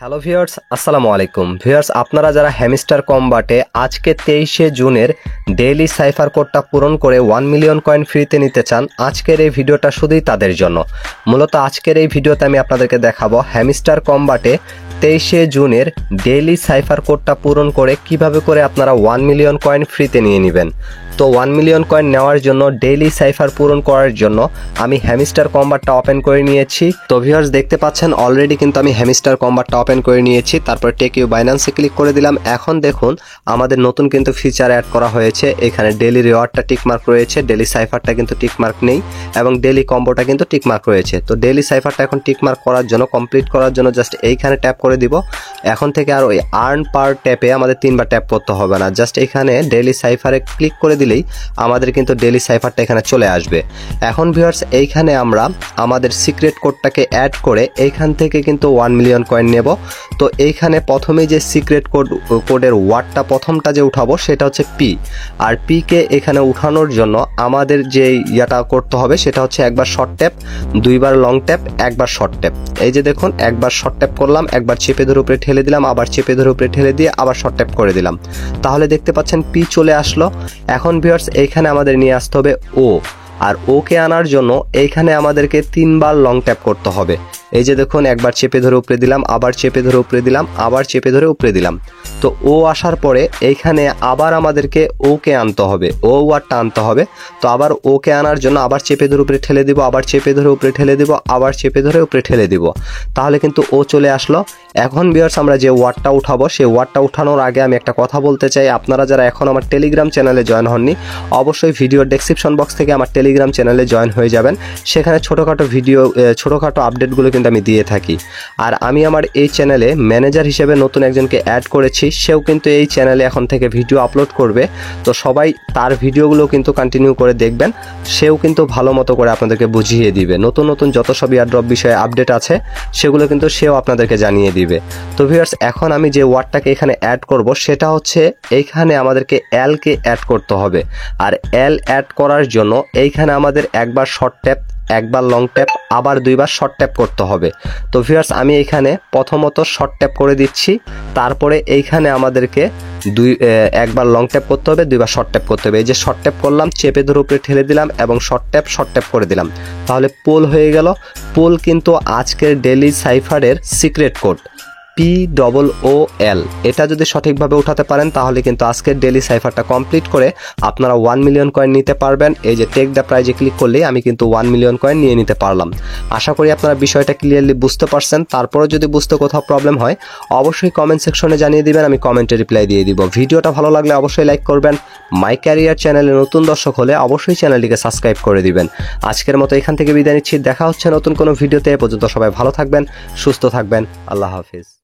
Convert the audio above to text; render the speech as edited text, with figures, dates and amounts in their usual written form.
Hello viewers, আসসালামু আলাইকুম। Viewers, আপনারা যারা হ্যামস্টার কম্বাটে আজকে 23শে জুনের ডেইলি সাইফার কোডটা পূরণ করে 1 মিলিয়ন কয়েন ফ্রিতে নিতে চান, আজকের এই ভিডিওটা শুধুই তাদের জন্য। মূলত আজকের এই ভিডিওতে আমি আপনাদেরকে দেখাবো হ্যামস্টার কম্বাটে 23শে জুনের ডেইলি সাইফার কোডটা পূরণ করে কিভাবে করে আপনারা 1 মিলিয়ন কয়েন ফ্রিতে নিয়ে নেবেন। তো 1 মিলিয়ন কয়েন নেওয়ার জন্য, ডেইলি সাইফার পূরণ করার জন্য আমি হ্যামস্টার কম্বাটটা ওপেন করে নিয়েছি। তো ভিউয়ার্স, দেখতে পাচ্ছেন অলরেডি কিন্তু আমি হ্যামস্টার কম্বাটটা ওপেন করে নিয়েছি। তারপর টেক ইউ বাইন্যান্সে ক্লিক করে দিলাম। এখন দেখুন আমাদের নতুন কিন্তু ফিচার অ্যাড করা হয়েছে। এখানে ডেইলি রিওয়ার্ডটা টিকমার্ক রয়েছে, ডেইলি সাইফারটা কিন্তু টিকমার্ক নেই এবং ডেইলি কম্বোটা কিন্তু টিকমার্ক রয়েছে। তো ডেইলি সাইফারটা এখন টিকমার্ক করার জন্য, কমপ্লিট করার জন্য জাস্ট এইখানে ট্যাপ করে দিব। এখন থেকে আর ওই আর্ন পার ট্যাপে আমাদের 3বার ট্যাপ করতে হবে না। জাস্ট এখানে ডেইলি সাইফারে ক্লিক করে দিলেই আমাদের কিন্তু ডেইলি সাইফারটা এখানে চলে আসবে। এখন ভিউয়ার্স, এইখানে আমরা আমাদের সিক্রেট কোডটাকে অ্যাড করে এইখান থেকে কিন্তু 1 মিলিয়ন কয়েন নেব। তো এইখানে প্রথমেই যে সিক্রেট কোডের ওয়ার্ডটা প্রথমটা যে উঠাবো সেটা হচ্ছে পি। আর পি কে এখানে উঠানোর জন্য আমাদের যে ইয়াটা করতে হবে সেটা হচ্ছে একবার শর্ট ট্যাপ, 2বার লং ট্যাপ, একবার শর্ট ট্যাপ। এই যে দেখুন, একবার শর্ট ট্যাপ করলাম, একবার চেপে ধরে উপরে ঠেলে দিলাম, আবার চেপে ধরে উপরে ঠেলে দিয়ে আবার শর্ট ট্যাপ করে দিলাম। তাহলে দেখতে পাচ্ছেন পি চলে আসলো। এখন ভিউয়ার্স, এইখানে আমাদের নিয়ে আসতে হবে ও। আর ওকে আনার জন্য এইখানে আমাদেরকে 3বার লং ট্যাপ করতে হবে। এই যে দেখুন, একবার চেপে ধরে উপরে দিলাম, আবার চেপে ধরে উপরে দিলাম, আবার চেপে ধরে উপরে দিলাম। তো ও আসার পরে এইখানে আবার আমাদেরকে ওকে আনতে হবে, ও ওয়ার্ডটা আনতে হবে। তো আবার ওকে আনার জন্য আবার চেপে ধরে উপরে ঠেলে দিব, আবার চেপে ধরে উপরে ঠেলে দিব, আবার চেপে ধরে উপরে ঠেলে দিব। তাহলে কিন্তু ও চলে আসলো। এখন ভিউয়ার্স, আমরা যে ওয়ার্ডটা উঠাবো সেই ওয়ার্ডটা উঠানোর আগে আমি একটা কথা বলতে চাই। আপনারা যারা এখন আমার টেলিগ্রাম চ্যানেলে জয়েন হননি, অবশ্যই ভিডিওর ডেসক্রিপশন বক্স থেকে আমার টেলিগ্রাম চ্যানেলে জয়েন হয়ে যাবেন। সেখানে ছোটোখাটো ভিডিও, ছোটোখাটো আপডেটগুলো কিন্তু আমি দিয়ে থাকি। আর আমি আমার এই চ্যানেলে ম্যানেজার হিসেবে নতুন একজনকে অ্যাড করেছি, সেও কিন্তু এই চ্যানেলে এখন থেকে ভিডিও আপলোড করবে। তো সবাই তার ভিডিওগুলো কিন্তু কন্টিনিউ করে দেখবেন। সেও কিন্তু ভালো মতো করে আপনাদেরকে বুঝিয়ে দিবে, নতুন নতুন যত সব এয়ারড্রপ বিষয়ে আপডেট আছে সেগুলো কিন্তু সেও আপনাদেরকে জানিয়ে দিবে। তো ভিউয়ার্স, এখন আমি যে ওয়ার্ডটাকে এখানে অ্যাড করব সেটা হচ্ছে এইখানে আমাদেরকে এল কে অ্যাড করতে হবে। আর এল অ্যাড করার জন্য এইখানে আমাদের একবার শর্ট ট্যাপ, একবার লং ট্যাপ, আবার 2বার শর্ট ট্যাপ করতে হবে। তো ভিউয়ার্স, আমি এখানে প্রথমত শর্ট ট্যাপ করে দিচ্ছি। তারপরে এইখানে আমাদেরকে একবার লং ট্যাপ করতে হবে, 2বার শর্ট ট্যাপ করতে হবে। এই যে শর্ট ট্যাপ করলাম, চেপে ধরে উপরে ঠেলে দিলাম এবং শর্ট ট্যাপ করে দিলাম। তাহলে পোল হয়ে গেল। পোল কিন্তু আজকের ডেইলি সাইফারের সিক্রেট কোড POOL। এটা যদি সঠিকভাবে উঠাতে পারেন তাহলে কিন্তু আজকের ডেইলি সাইফারটা কমপ্লিট করে আপনারা 1 মিলিয়ন কয়েন নিতে পারবেন। এই যে টেক দ্য প্রাইজে ক্লিক করলেই আমি কিন্তু 1 মিলিয়ন কয়েন নিয়ে নিতে পারলাম। আশা করি আপনারা বিষয়টা ক্লিয়ারলি বুঝতে পারছেন। তারপরে যদি বুঝতে কোথাও প্রবলেম হয় অবশ্যই কমেন্ট সেকশনে জানিয়ে দিবেন, আমি কমেন্টে রিপ্লাই দিয়ে দিব। ভিডিওটা ভালো লাগলে অবশ্যই লাইক করবেন। মাই ক্যারিয়ার চ্যানেলে নতুন দর্শক হলে অবশ্যই চ্যানেলটিকে সাবস্ক্রাইব করে দিবেন। আজকের মতো এখান থেকে বিদায় নিচ্ছি। দেখা হচ্ছে নতুন কোনো ভিডিওতে। এ পর্যন্ত সবাই ভালো থাকবেন, সুস্থ থাকবেন। আল্লাহ হাফিজ।